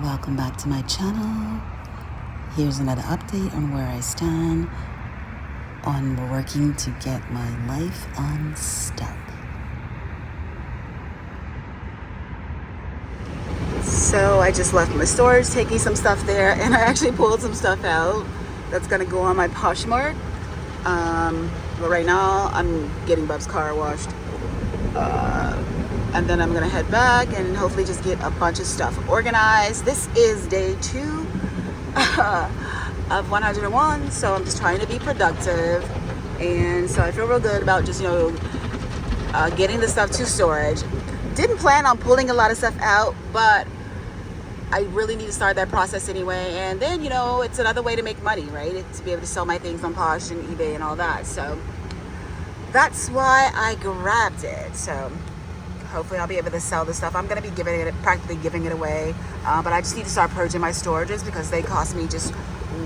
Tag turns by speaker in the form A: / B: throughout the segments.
A: Welcome back to my channel. Here's another update on where I stand on working to get my life unstuck. So I just left my storage, taking some stuff there, and I actually pulled some stuff out that's gonna go on my Poshmark. But right now I'm getting Bub's car washed. And then I'm gonna head back and hopefully just get a bunch of stuff organized. This is day 2 of 101, so I'm just trying to be productive. And so I feel real good about just, getting the stuff to storage. Didn't plan on pulling a lot of stuff out, but I really need to start that process anyway. And then, it's another way to make money, right? To be able to sell my things on Posh and eBay and all that. So that's why I grabbed it. So hopefully I'll be able to sell this stuff. I'm going to be practically giving it away. But I just need to start purging my storages because they cost me just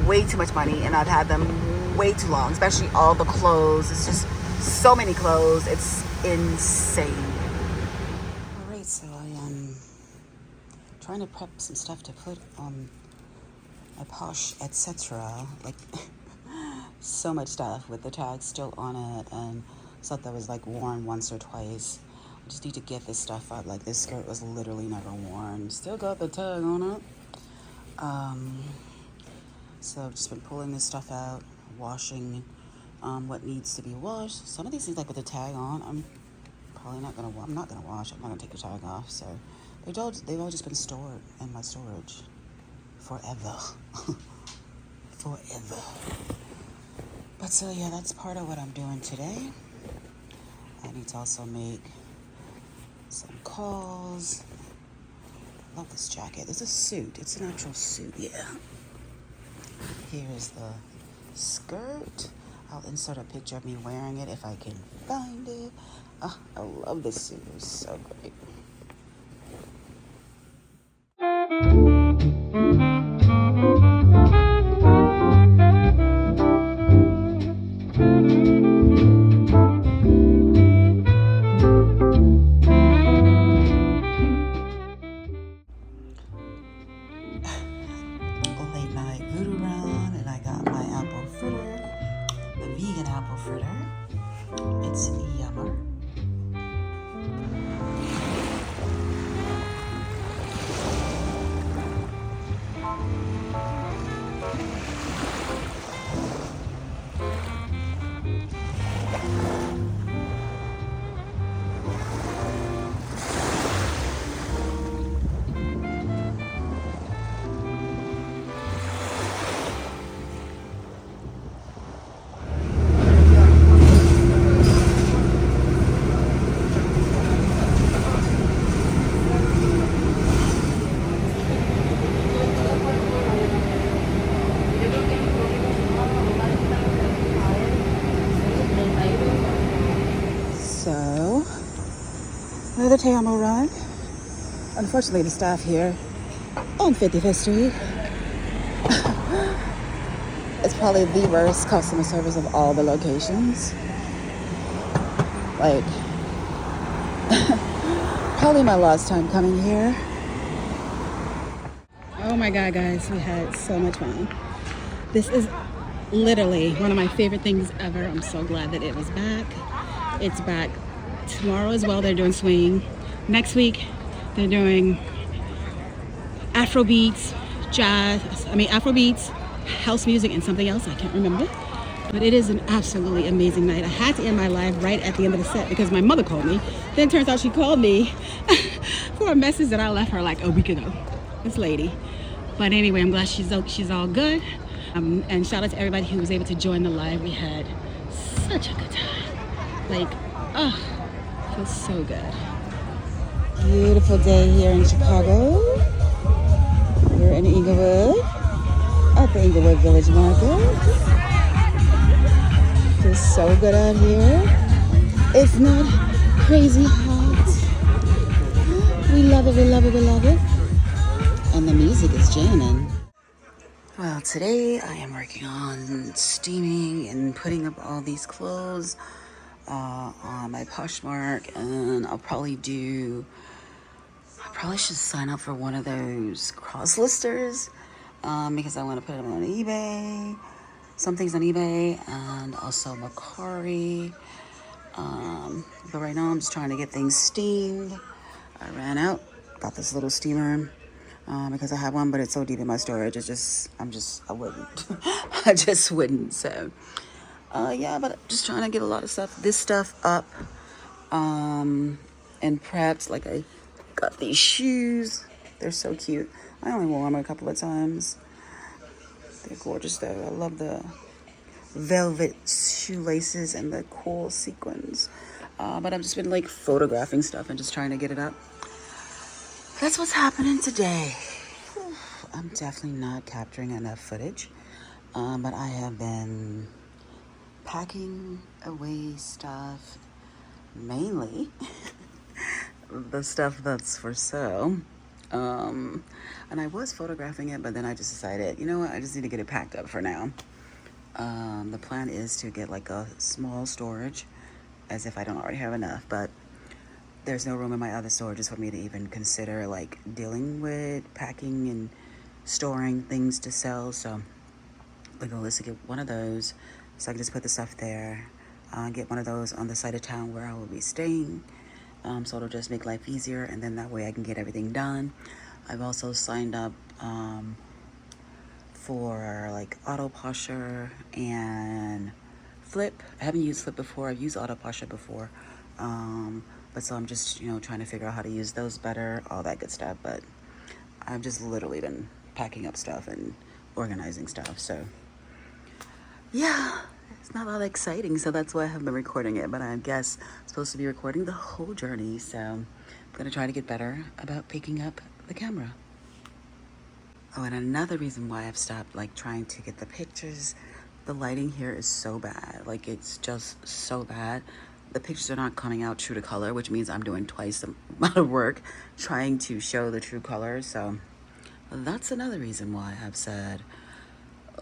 A: way too much money. And I've had them way too long, especially all the clothes. It's just so many clothes. It's insane. All right, so I am trying to prep some stuff to put on my Posh, etc. Like so much stuff with the tags still on it and stuff that was like worn once or twice. I just need to get this stuff out. Like this skirt was literally never worn. Still got the tag on it. So I've just been pulling this stuff out, washing what needs to be washed. Some of these things, like with the tag on, I'm not gonna wash. I'm not gonna take the tag off. So they've all just been stored in my storage forever. Forever. But so yeah, that's part of what I'm doing today. I need to also make some calls. I love this jacket. It's a suit. It's an actual suit, yeah. Here is the skirt. I'll insert a picture of me wearing it if I can find it. Oh, I love this suit. It's so great. Late night voodoo run, and I got my apple fritter, the vegan apple fritter. It's yummer. So, another Teamo run. Unfortunately, the staff here on 55th Street is probably the worst customer service of all the locations. Like, probably my last time coming here. Oh my God, guys, we had so much fun. This is literally one of my favorite things ever. I'm so glad that it was back. It's back tomorrow as well. They're doing swing. Next week, they're doing Afrobeats, Afrobeats, house music, and something else. I can't remember. But it is an absolutely amazing night. I had to end my live right at the end of the set because my mother called me. Then it turns out she called me for a message that I left her like a week ago. This lady. But anyway, I'm glad she's all good. And shout out to everybody who was able to join the live. We had such a good time. Like, feels so good. Beautiful day here in Chicago. We're in Inglewood at the Inglewood Village Market. Feels so good out here. It's not crazy hot. We love it, we love it, we love it. And the music is jamming. Well, today I am working on steaming and putting up all these clothes on my Poshmark, and I'll probably probably should sign up for one of those cross listers because I want to put them on eBay. Some things on eBay and also Macari. But right now I'm just trying to get things steamed. I ran out, got this little steamer because I have one, but it's so deep in my storage. I wouldn't. I just wouldn't. So, yeah, but just trying to get a lot of this stuff up and prepped. Like I got these shoes. They're so cute. I only wore them a couple of times. They're gorgeous though. I love the velvet shoelaces and the cool sequins. But I've just been like photographing stuff and just trying to get it up. That's what's happening today. I'm definitely not capturing enough footage. But I have been packing away stuff, mainly the stuff that's for sale. And I was photographing it, but then I just decided, you know what, I just need to get it packed up for now. The plan is to get like a small storage, as if I don't already have enough, but there's no room in my other storages for me to even consider like dealing with packing and storing things to sell. So the goal is to get one of those so I can just put the stuff there, get one of those on the side of town where I will be staying. So it'll just make life easier, and then that way I can get everything done. I've also signed up for like Auto Posher and Flip. I haven't used Flip before. I've used Auto Posher before. But so I'm just, trying to figure out how to use those better, all that good stuff. But I've just literally been packing up stuff and organizing stuff. So yeah, it's not all that exciting. So that's why I haven't been recording it. But I guess I'm supposed to be recording the whole journey. So I'm going to try to get better about picking up the camera. Oh, and another reason why I've stopped like trying to get the pictures, the lighting here is so bad. Like it's just so bad. The pictures are not coming out true to color, which means I'm doing twice the amount of work trying to show the true color. So that's another reason why I've said,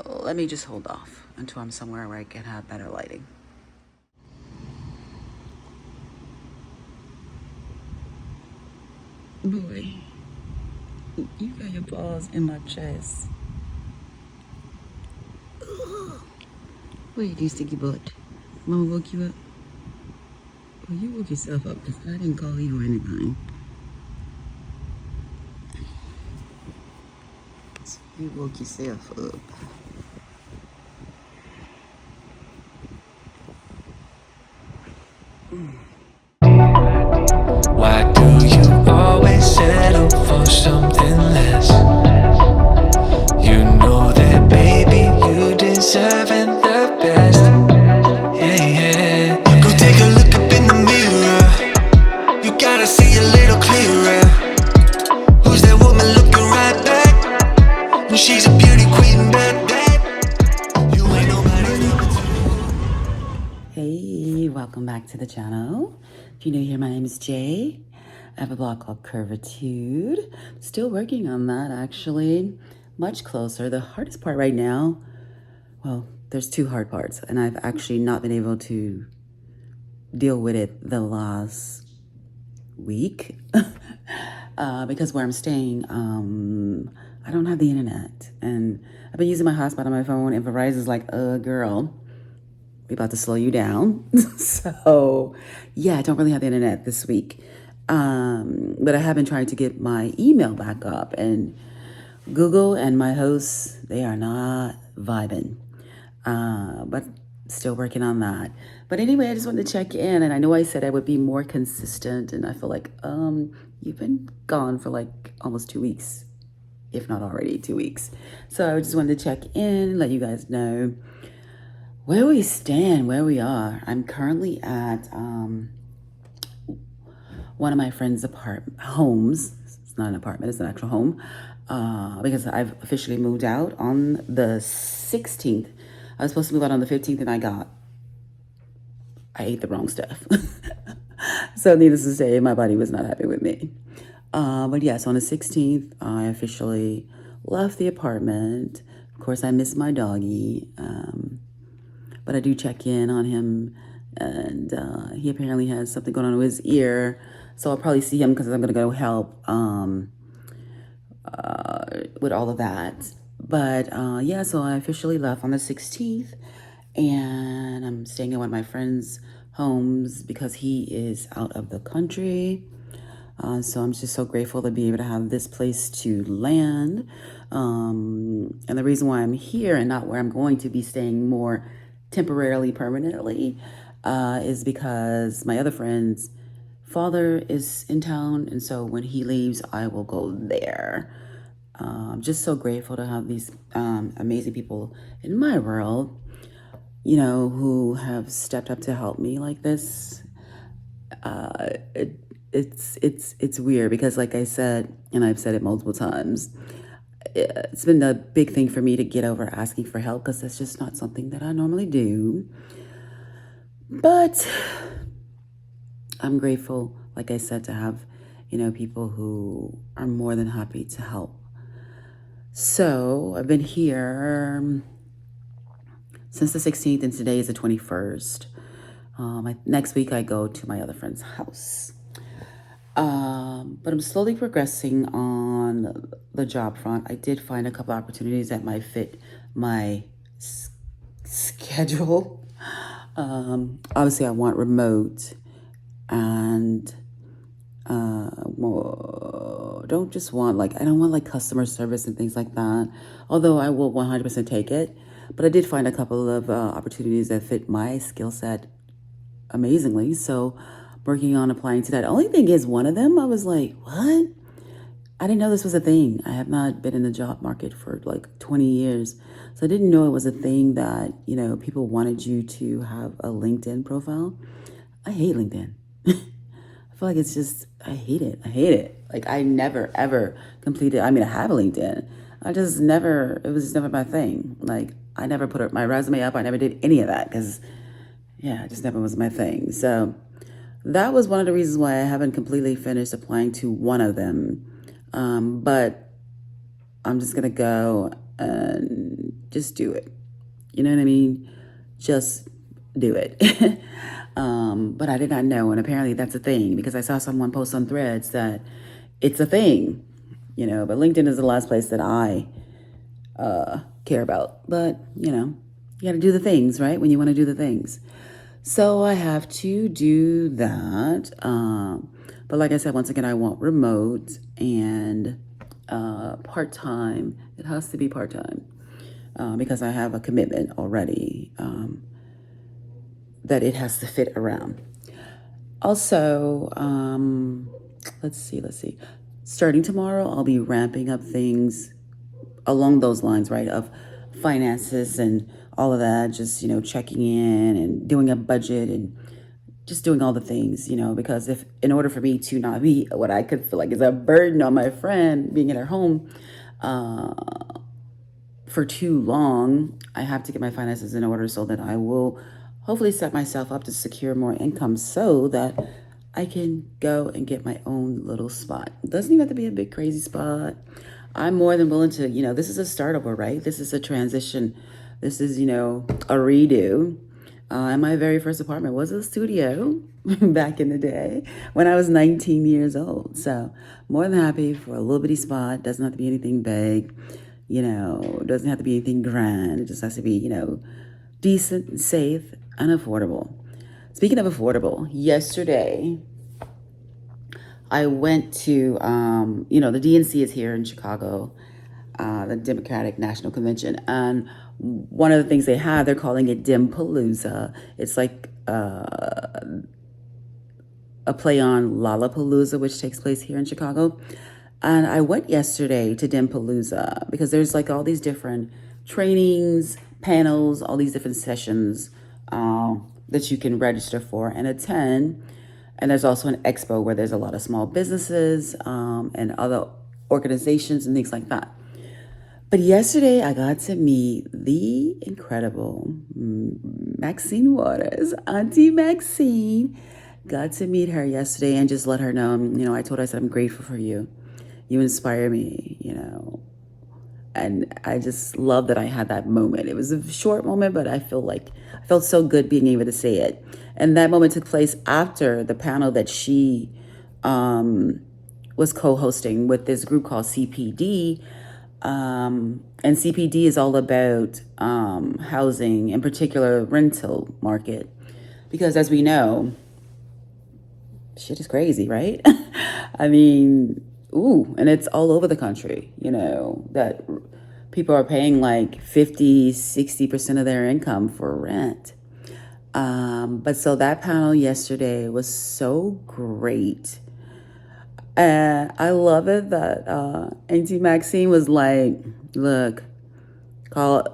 A: let me just hold off until I'm somewhere where I can have better lighting. Boy, you got your paws in my chest. Wait, you sticky butt. Mama woke you up? Well, you woke yourself up because I didn't call you or anything. You woke yourself up.
B: Why do you always settle for something less? You know that, baby, you deserving the best. Yeah, yeah. Go take a look up in the mirror. You gotta see a little clearer. Who's that woman looking right back? When she's a beauty queen, bad. You ain't nobody's number two.
A: Hey, welcome back to the channel. If you're new here, my name is Jay. I have a blog called Curvitude. Still working on that, actually. Much closer. The hardest part right now, well, there's two hard parts, and I've actually not been able to deal with it the last week because where I'm staying, I don't have the internet, and I've been using my hotspot on my phone, and Verizon's like, girl, we about to slow you down. So yeah, I don't really have the internet this week, but I have been trying to get my email back up, and Google and my hosts, they are not vibing, but still working on that. But anyway, I just wanted to check in, and I know I said I would be more consistent, and I feel like you've been gone for like almost 2 weeks, if not already 2 weeks. So I just wanted to check in, let you guys know where we stand, where we are. I'm currently at one of my friends' homes. It's not an apartment, it's an actual home, because I've officially moved out on the 16th. I was supposed to move out on the 15th, and I ate the wrong stuff. So needless to say, my body was not happy with me. But yes, on the 16th, I officially left the apartment. Of course, I miss my doggy, but I do check in on him, and he apparently has something going on with his ear. So I'll probably see him because I'm gonna go help with all of that. But yeah, so I officially left on the 16th, and I'm staying at one of my friends' homes because he is out of the country. So I'm just so grateful to be able to have this place to land. And the reason why I'm here and not where I'm going to be staying more temporarily, permanently, is because my other friend's father is in town. And so when he leaves, I will go there. I'm just so grateful to have these amazing people in my world, you know, who have stepped up to help me like this. It's weird because, like I said, and I've said it multiple times, it's been a big thing for me to get over asking for help because that's just not something that I normally do. But I'm grateful, like I said, to have, you know, people who are more than happy to help. So I've been here since the 16th, and today is the 21st. Next week I go to my other friend's house. But I'm slowly progressing on the job front. I did find a couple opportunities that might fit my schedule. Obviously I want remote, and don't just want I don't want like customer service and things like that, although I will 100% take it. But I did find a couple of opportunities that fit my skill set amazingly, so working on applying to that. Only thing is, one of them I was like, what? I didn't know this was a thing. I have not been in the job market for like 20 years, so I didn't know it was a thing that, you know, people wanted you to have a LinkedIn profile. I hate LinkedIn. I feel like it's just, I hate it. Like I never ever completed, I mean, I have a LinkedIn. I just never, it was never my thing. Like I never put my resume up. I never did any of that because, yeah, it just never was my thing. So that was one of the reasons why I haven't completely finished applying to one of them. But I'm just going to go and just do it. You know what I mean? Just do it. But I did not know. And apparently that's a thing because I saw someone post on Threads that it's a thing, you know, but LinkedIn is the last place that I care about. But, you know, you got to do the things, right? When you want to do the things. So I have to do that. But like I said, once again, I want remote and part-time. It has to be part-time because I have a commitment already that it has to fit around. Also, let's see. Starting tomorrow, I'll be ramping up things along those lines, right, of finances and all of that, just, you know, checking in and doing a budget and just doing all the things, you know, because in order for me to not be what I could feel like is a burden on my friend being in her home for too long, I have to get my finances in order so that I will hopefully set myself up to secure more income so that I can go and get my own little spot. It doesn't even have to be a big crazy spot. I'm more than willing to, you know, this is a start over, right? This is a transition. This is, you know, a redo. And my very first apartment was a studio back in the day when I was 19 years old. So more than happy for a little bitty spot. Doesn't have to be anything big, you know, doesn't have to be anything grand. It just has to be, you know, decent and safe and affordable. Speaking of affordable, yesterday I went to, you know, the DNC is here in Chicago, the Democratic National Convention. And one of the things they have, they're calling it Dimpalooza. It's like a play on Lollapalooza, which takes place here in Chicago. And I went yesterday to Dimpalooza because there's like all these different trainings, panels, all these different sessions that you can register for and attend. And there's also an expo where there's a lot of small businesses and other organizations and things like that. But yesterday I got to meet the incredible Maxine Waters, Auntie Maxine. Got to meet her yesterday and just let her know, you know, I told her, I said, I'm grateful for you. You inspire me, you know. And I just love that I had that moment. It was a short moment, but I felt so good being able to say it. And that moment took place after the panel that she was co-hosting with this group called CPD. And CPD is all about housing, in particular rental market, because as we know, shit is crazy, right? I mean, and it's all over the country, that people are paying like 50, 60% of their income for rent. But so that panel yesterday was so great. And I love it that Auntie Maxine was like, look, call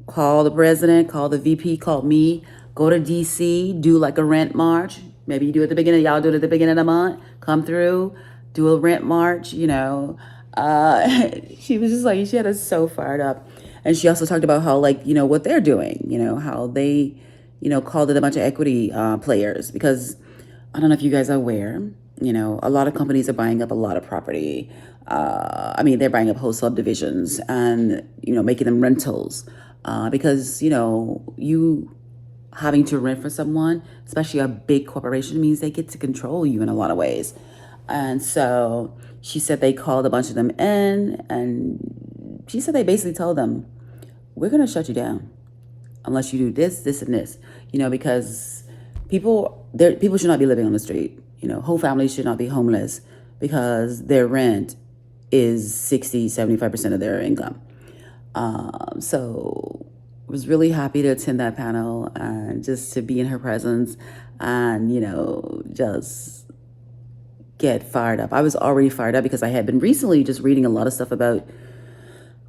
A: the president, call the VP, call me, go to DC, do like a rent march. Maybe you do it at the beginning, y'all do it at the beginning of the month, come through, do a rent march, She was just like, she had us so fired up. And she also talked about how, like, what they're doing, how they, called it a bunch of equity players, because I don't know if you guys are aware, a lot of companies are buying up a lot of property. They're buying up whole subdivisions and, making them rentals because, you having to rent for someone, especially a big corporation, means they get to control you in a lot of ways. And so she said they called a bunch of them in, and she said they basically told them, we're going to shut you down unless you do this, this, and this, because people should not be living on the street. Whole families should not be homeless because their rent is 60, 75% of their income. So I was really happy to attend that panel and just to be in her presence and, just get fired up. I was already fired up because I had been recently just reading a lot of stuff about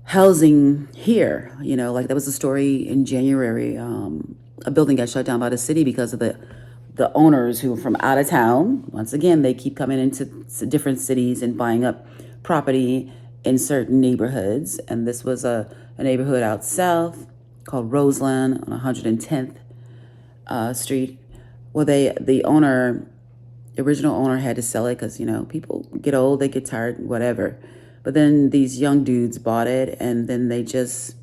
A: housing here. Like there was a story in January, a building got shut down by the city because of the owners who are from out of town. Once again, they keep coming into different cities and buying up property in certain neighborhoods. And this was a neighborhood out south called Roseland on 110th Street. Well, the original owner had to sell it because, people get old, they get tired, whatever. But then these young dudes bought it, and then they just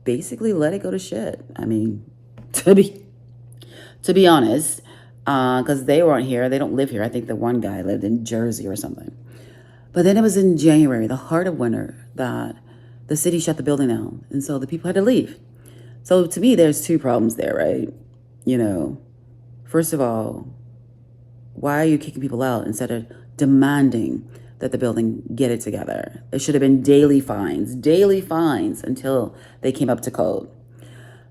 A: basically let it go to shit. To be honest, because they weren't here. They don't live here. I think the one guy lived in Jersey or something. But then it was in January, the heart of winter, that the city shut the building down. And so the people had to leave. So to me, there's two problems there, right? First of all, why are you kicking people out instead of demanding that the building get it together? It should have been daily fines until they came up to code.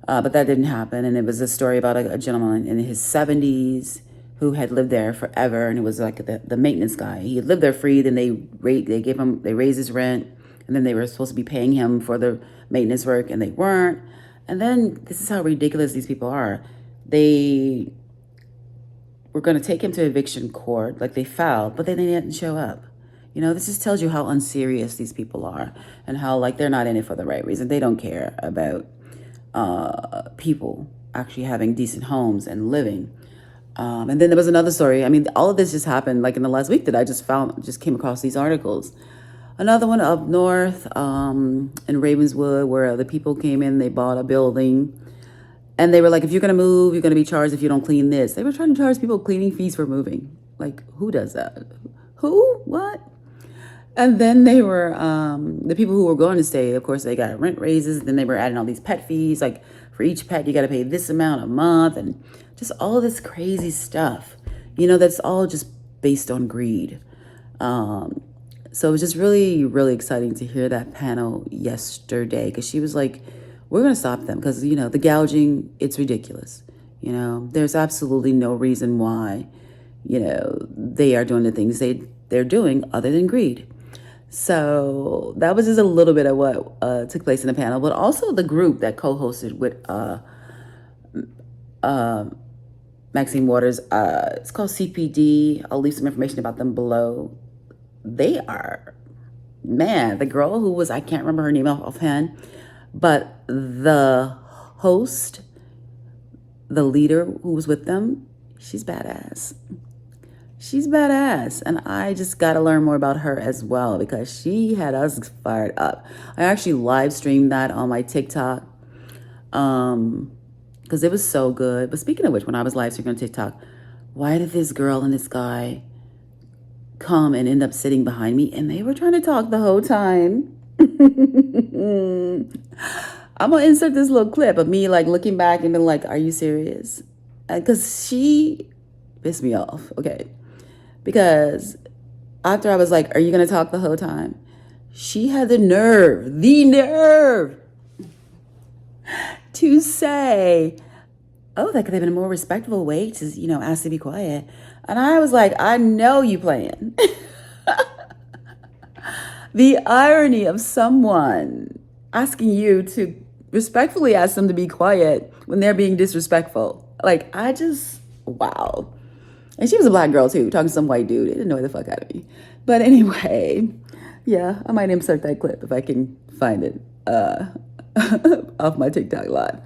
A: But that didn't happen. And it was a story about a gentleman in his 70s who had lived there forever. And it was like the maintenance guy. He had lived there free. Then they raised his rent. And then they were supposed to be paying him for the maintenance work, and they weren't. And then this is how ridiculous these people are. They were going to take him to eviction court, like they filed, but then they didn't show up. This just tells you how unserious these people are and how, like, they're not in it for the right reason. They don't care about people actually having decent homes and living. And then there was another story. All of this just happened like in the last week that I just came across these articles. Another one up north in Ravenswood, where the people came in, they bought a building, and they were like, if you're going to move, you're going to be charged if you don't clean this. They were trying to charge people cleaning fees for moving. Like, who does that? Who? What? And then they were, the people who were going to stay, of course, they got rent raises. Then they were adding all these pet fees. Like, for each pet, you got to pay this amount a month, and just all this crazy stuff. That's all just based on greed. So it was just really, really exciting to hear that panel yesterday, because she was like, we're going to stop them because, the gouging, it's ridiculous. There's absolutely no reason why, they are doing the things they're doing other than greed. So that was just a little bit of what took place in the panel, but also the group that co-hosted with Maxine Waters. It's called CPD. I'll leave some information about them below. They are, man, the girl who was, I can't remember her name offhand, but the host, the leader who was with them, she's badass. She's badass. And I just got to learn more about her as well, because she had us fired up. I actually live streamed that on my TikTok because it was so good. But speaking of which, when I was live streaming on TikTok, why did this girl and this guy come and end up sitting behind me, and they were trying to talk the whole time. I'm gonna insert this little clip of me like looking back and being like, are you serious? Because she pissed me off, okay? Because after I was like, are you gonna talk the whole time? She had the nerve to say, oh, that could have been a more respectful way to, ask to be quiet. And I was like, I know you playing. The irony of someone asking you to respectfully ask them to be quiet when they're being disrespectful. Like, wow. And she was a black girl too, talking to some white dude. It didn't annoy the fuck out of me. But anyway, yeah, I might insert that clip if I can find it off my TikTok live.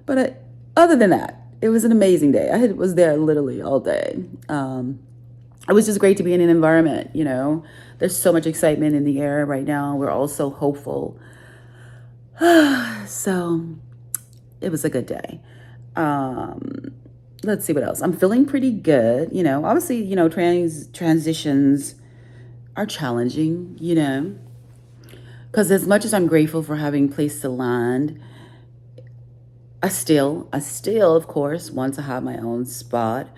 A: But other than that, it was an amazing day. I was there literally all day. It was just great to be in an environment, There's so much excitement in the air right now. We're all so hopeful. So it was a good day. Let's see what else. I'm feeling pretty good. Obviously, transitions are challenging, because as much as I'm grateful for having place to land, I still, of course, want to have my own spot.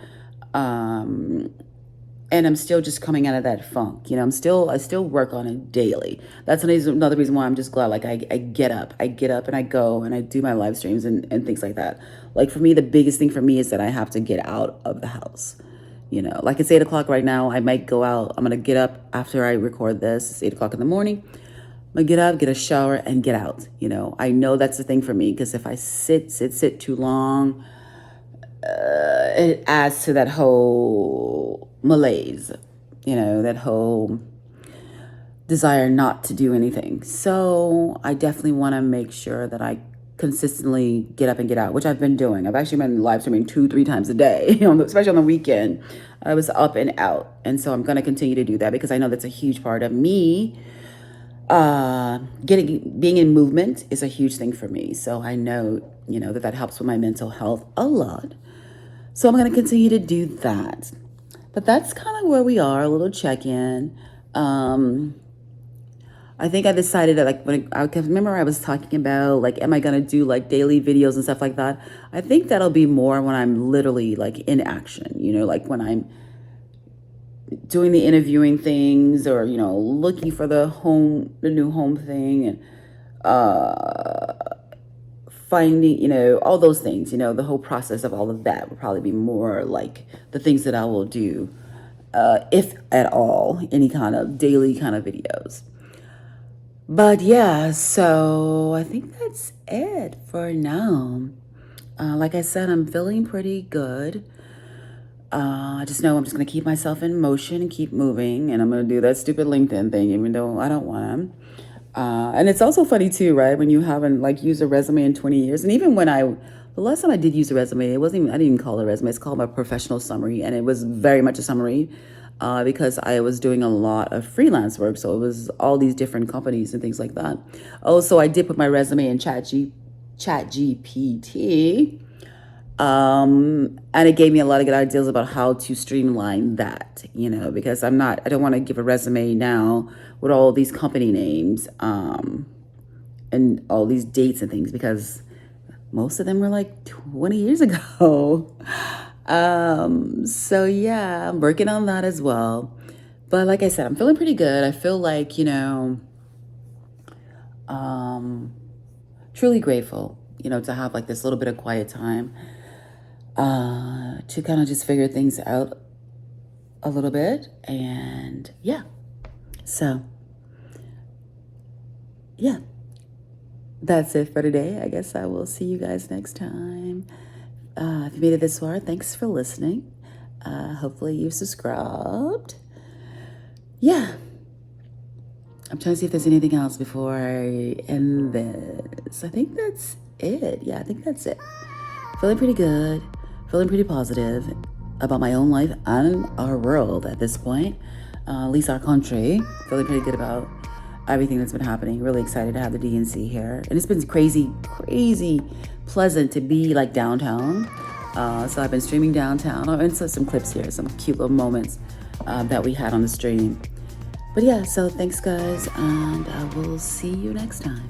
A: And I'm still just coming out of that funk. I still work on it daily. That's another reason why I'm just glad. Like I get up and I go and I do my live streams and things like that. Like for me, the biggest thing for me is that I have to get out of the house. Like it's 8 o'clock right now. I might go out. I'm going to get up after I record this. It's 8 o'clock in the morning. I'm going to get up, get a shower and get out. I know that's the thing for me because if I sit too long, it adds to that whole malaise, that whole desire not to do anything. So I definitely want to make sure that I consistently get up and get out, which I've been doing. I've actually been live streaming 2-3 times a day, especially on the weekend. I was up and out. And so I'm going to continue to do that because I know that's a huge part of me. Being in movement is a huge thing for me. So I know, that helps with my mental health a lot. So I'm going to continue to do that. But that's kind of where we are, a little check-in. I think I decided that I remember I was talking about am I going to do daily videos and stuff like that. I think that'll be more when I'm literally in action, when I'm doing the interviewing things or, looking for the new home thing and, finding, all those things, the whole process of all of that will probably be more like the things that I will do, if at all, any kind of daily kind of videos. But yeah, so I think that's it for now. Like I said, I'm feeling pretty good. I just know I'm just going to keep myself in motion and keep moving. And I'm going to do that stupid LinkedIn thing, even though I don't want to. And it's also funny too, right? When you haven't used a resume in 20 years. And even when the last time I did use a resume, I didn't even call it a resume. It's called my professional summary. And it was very much a summary because I was doing a lot of freelance work. So it was all these different companies and things like that. Also, I did put my resume in ChatGPT. And it gave me a lot of good ideas about how to streamline that, because I don't want to give a resume now with all these company names, and all these dates and things, because most of them were 20 years ago. So yeah, I'm working on that as well. But like I said, I'm feeling pretty good. I feel truly grateful, to have this little bit of quiet time. To kind of just figure things out a little bit. And yeah, so yeah, that's it for today. I guess I will see you guys next time. If you made it this far, thanks for listening. Hopefully you've subscribed. Yeah, I'm trying to see if there's anything else before I end this. I think that's it. Yeah, I think that's it. Feeling pretty good. Feeling pretty positive about my own life and our world at this point. At least our country. Feeling pretty good about everything that's been happening. Really excited to have the DNC here. And it's been crazy pleasant to be downtown. So I've been streaming downtown. I'll insert some clips here, some cute little moments. that we had on the stream. But yeah, so thanks guys, and I will see you next time.